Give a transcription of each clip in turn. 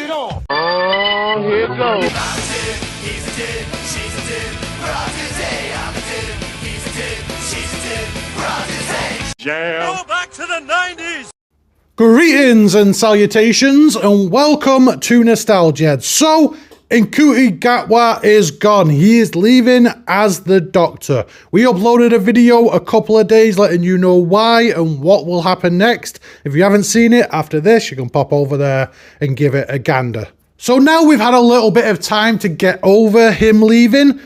it off. Oh, here it goes. Go back to the 90s. Greetings and salutations and welcome to Nostalgia. So, Ncuti Gatwas is gone. He is leaving as the Doctor. We uploaded a video a couple of days letting you know why and what will happen next. If you haven't seen it, after this, you can pop over there and give it a gander. So now we've had a little bit of time to get over him leaving.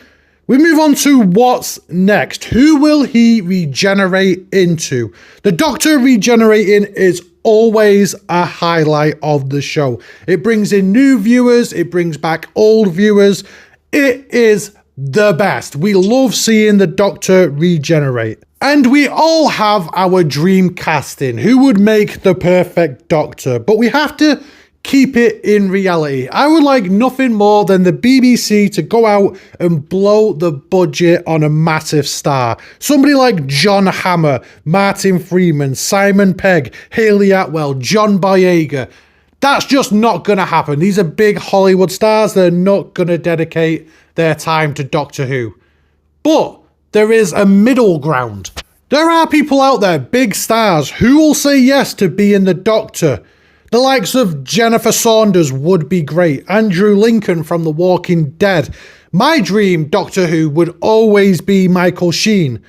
We move on to what's next. Who will he regenerate into? The Doctor regenerating is always a highlight of the show. It brings in new viewers, it brings back old viewers. It is the best. We love seeing the Doctor regenerate. And we all have our dream casting. Who would make the perfect Doctor? But we have to keep it in reality. I would like nothing more than the BBC to go out and blow the budget on a massive star. Somebody like John Hammer, Martin Freeman, Simon Pegg, Hayley Atwell, John Boyega. That's just not going to happen. These are big Hollywood stars. They're not going to dedicate their time to Doctor Who. But there is a middle ground. There are people out there, big stars, who will say yes to being the Doctor. The likes of Jennifer Saunders would be great. Andrew Lincoln from The Walking Dead. My dream Doctor Who would always be Michael Sheen.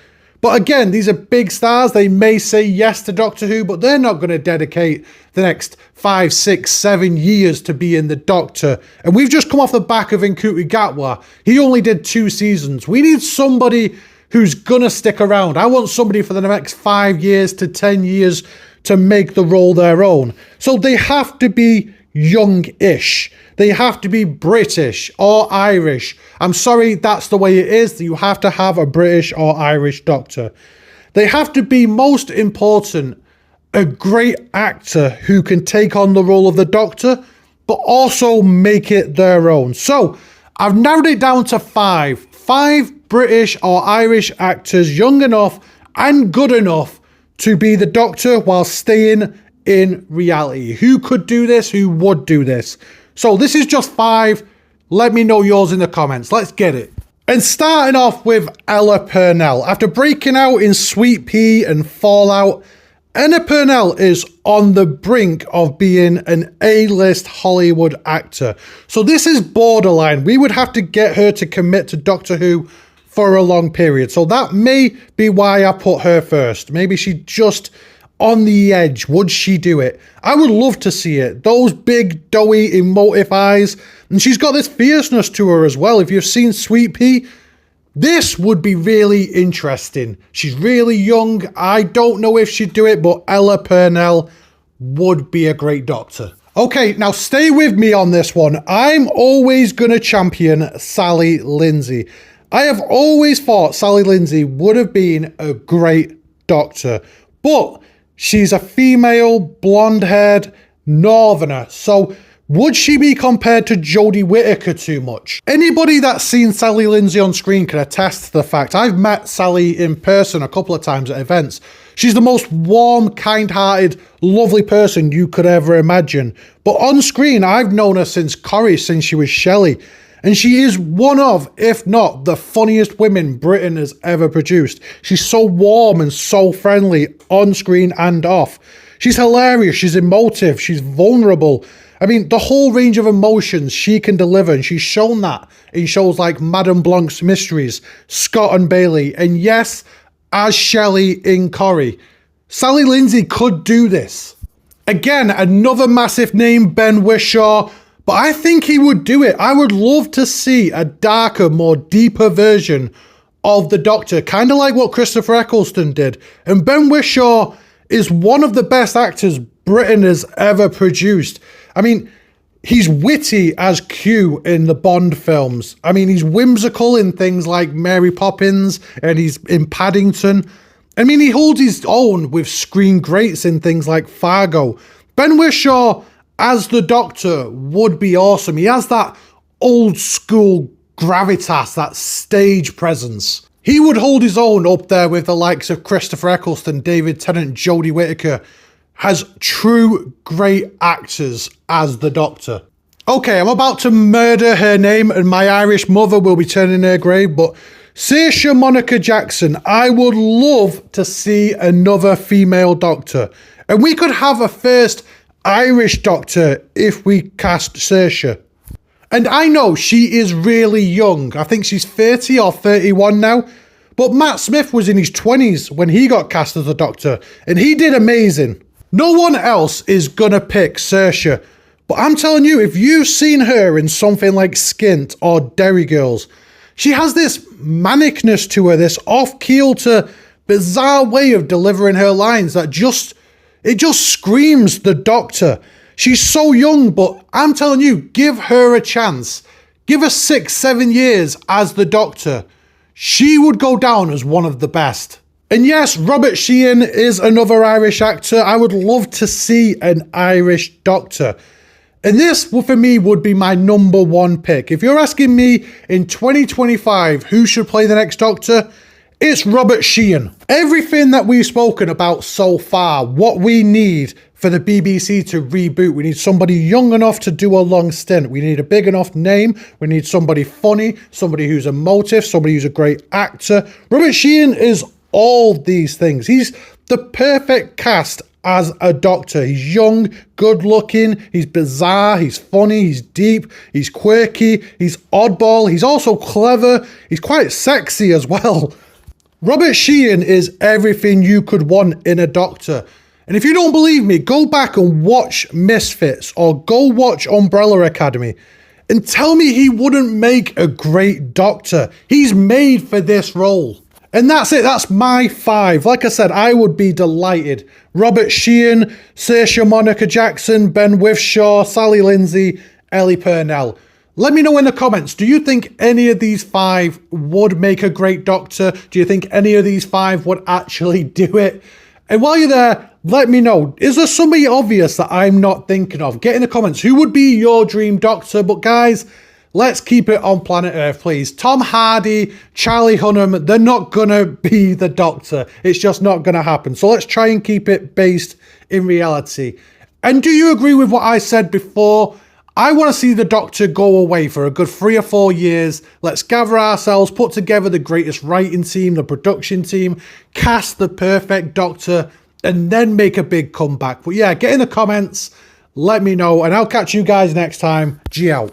But again, these are big stars. They may say yes to Doctor Who, but they're not going to dedicate the next 5, 6, 7 years to being the Doctor. And we've just come off the back of Ncuti Gatwas. He only did 2 seasons. We need somebody who's going to stick around. I want somebody for the next 5 years to 10 years to make the role their own. So they have to be young-ish. They have to be British or Irish. I'm sorry, that's the way it is. You have to have a British or Irish Doctor. They have to be, most important, a great actor who can take on the role of the Doctor, but also make it their own. So I've narrowed it down to 5. 5 British or Irish actors, young enough and good enough to be the Doctor while staying in reality. Who could do this? Who would do this? So this is just 5. Let me know yours in the comments. Let's get it. And starting off with Ella Purnell. After breaking out in Sweet Pea and Fallout, Ella Purnell is on the brink of being an A-list Hollywood actor. So this is borderline. We would have to get her to commit to Doctor Who for a long period. So that may be why I put her first. Maybe she just on the edge. Would she do it? I would love to see it. Those big, doughy, emotive eyes. And she's got this fierceness to her as well. If you've seen Sweet Pea, this would be really interesting. She's really young. I don't know if she'd do it, but Ella Purnell would be a great Doctor. Okay, now stay with me on this one. I'm always going to champion Sally Lindsay. I have always thought Sally Lindsay would have been a great Doctor, but she's a female, blonde-haired northerner, so would she be compared to Jodie Whittaker too much? Anybody that's seen Sally Lindsay on screen can attest to the fact. I've met Sally in person a couple of times at events. She's the most warm, kind-hearted, lovely person you could ever imagine. But on screen, I've known her since Corrie, since she was Shelley. And she is one of, if not the funniest women Britain has ever produced. She's so warm and so friendly on screen and off. She's hilarious, she's emotive, she's vulnerable. I mean, the whole range of emotions she can deliver, and she's shown that in shows like Madame Blanc's Mysteries, Scott and Bailey, and yes, as Shelley in Corrie. Sally Lindsay could do this. Again, another massive name, Ben Whishaw. But I think he would do it. I would love to see a darker, more deeper version of the Doctor, kind of like what Christopher Eccleston did. And Ben Whishaw is one of the best actors Britain has ever produced. I mean, he's witty as Q in the Bond films. I mean, he's whimsical in things like Mary Poppins, and he's in Paddington. I mean, he holds his own with screen greats in things like Fargo. Ben Whishaw as the Doctor would be awesome. He has that old school gravitas, that stage presence. He would hold his own up there with the likes of Christopher Eccleston, David Tennant, Jodie Whittaker, as true great actors as the Doctor. Okay, I'm about to murder her name and my Irish mother will be turning her grave, but Saoirse Monica Jackson, I would love to see another female Doctor. And we could have a first Irish Doctor if we cast Saoirse. And I know she is really young. I think she's 30 or 31 now. But Matt Smith was in his 20s when he got cast as the Doctor. And he did amazing. No one else is gonna pick Saoirse. But I'm telling you, if you've seen her in something like Skint or Derry Girls, she has this manicness to her, this off-kilter, bizarre way of delivering her lines that just screams the Doctor. She's so young, but I'm telling you, give her a chance. Give her 6-7 years as the Doctor. She would go down as one of the best. And yes, Robert Sheehan is another Irish actor. I would love to see an Irish Doctor. And this, for me, would be my number one pick. If you're asking me in 2025 who should play the next Doctor, it's Robert Sheehan. Everything that we've spoken about so far, what we need for the BBC to reboot, we need somebody young enough to do a long stint. We need a big enough name. We need somebody funny, somebody who's emotive, somebody who's a great actor. Robert Sheehan is all these things. He's the perfect cast as a Doctor. He's young, good looking, he's bizarre, he's funny, he's deep, he's quirky, he's oddball, he's also clever, he's quite sexy as well. Robert Sheehan is everything you could want in a Doctor. And if you don't believe me, go back and watch Misfits or go watch Umbrella Academy and tell me he wouldn't make a great Doctor. He's made for this role. And that's it. That's my 5. Like I said, I would be delighted. Robert Sheehan, Saoirse Monica Jackson, Ben Withshaw, Sally Lindsay, Ellie Purnell. Let me know in the comments, do you think any of these 5 would make a great Doctor? Do you think any of these 5 would actually do it? And while you're there, let me know. Is there somebody obvious that I'm not thinking of? Get in the comments. Who would be your dream Doctor? But guys, let's keep it on planet Earth, please. Tom Hardy, Charlie Hunnam, they're not gonna be the Doctor. It's just not gonna happen. So let's try and keep it based in reality. And do you agree with what I said before? I want to see the Doctor go away for a good 3 or 4 years. Let's gather ourselves, put together the greatest writing team, the production team, cast the perfect Doctor, and then make a big comeback. But yeah, get in the comments, let me know, and I'll catch you guys next time. G out.